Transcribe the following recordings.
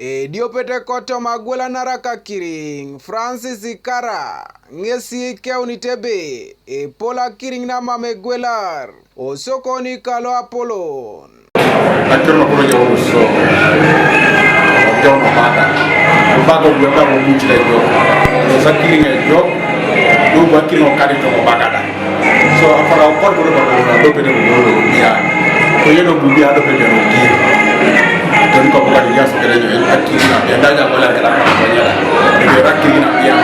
Diopete koto magwela naraka kiring Francis Ikara ngesi keuni tebe pola kiring na mamegwelar osokoni kalo Apolon Akirma kuro ya uso jono baga uweka muchi la jo sa kiring e jo do ba kino kari to baga da so afara ukor kuro ba do pede do ya ko yeno bubiya do pede no ki don ko ba ya so kere yo akirina be daja wala kala ko nyala be rakirina ya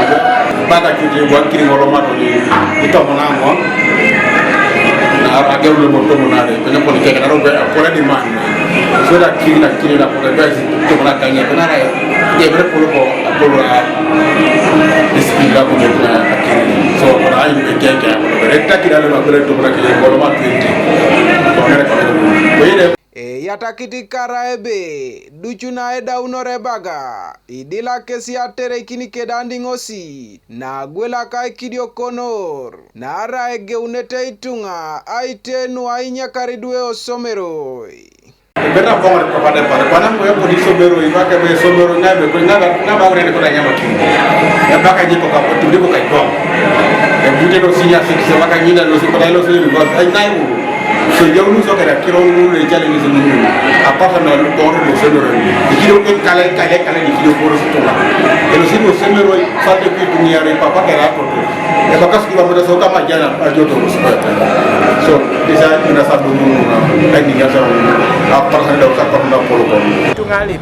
baga kije wa kiring wala ma do ni ito mona mo na agawle mo to mona de ko ko ke na robe ko la di man so da kirina ko da basi to mona kanya ko na ra ye bre ko a bismillah ko na akiri so ko na ayi be ke ko be ta kidale ma bre to mona ke ko ma 20 ko ngere ko yede yatakiti kara ebe duchuna eda unore baga idila kesi atere kini kedandi ngosi na gwela kai kidio konor na ara ege unete itunga aitenu ainya karidwe osomeroi bena bonga ko pade pare bana mo yoko di somero iba ke be somero ngabe ko na ba wone ko da nyama kingo ya baka jiko ka ko tundi ko kay ko e bute do sinya se se baka nyina lo se ko dai lo se ni ko ay nay mo so jawnu so kala kilo nu le jale ni sunu a pata no ko ro somero ni kilo ko kala ni kilo ko ro to la e lo sino somero fa de ko dunia re papa ke ra to e baka skiba mo da so ka ma jana a joto so isa ina sabu nu ay ni ya so apa hal dah tak pernah polong. Itu ngali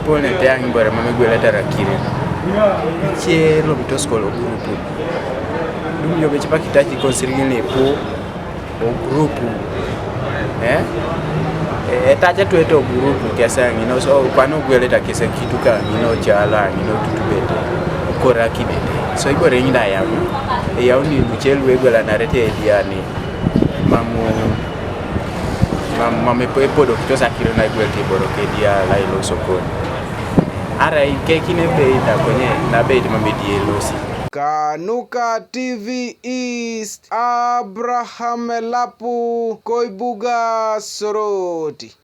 po ne te angi bare mame gwela tarakire. Che lo bito skolo grupu. Dum yo beche pakitachi konsiringile po o grupu. Tacha tu eto grupu kiasa ngino so kwano gwela takese kitu ka ngino chala ngino tutubete. Kora kibete. So ibo rengi da yamu. E yauni buchelu gwela narete ediani. Mame podo kitosa kiro na gwel tiboro ke dia la ilo sokoni ara ikeki ne beida kwenye na beidi mame die losi Kanuka TV East Abraham Lapu Koibuga Soroti.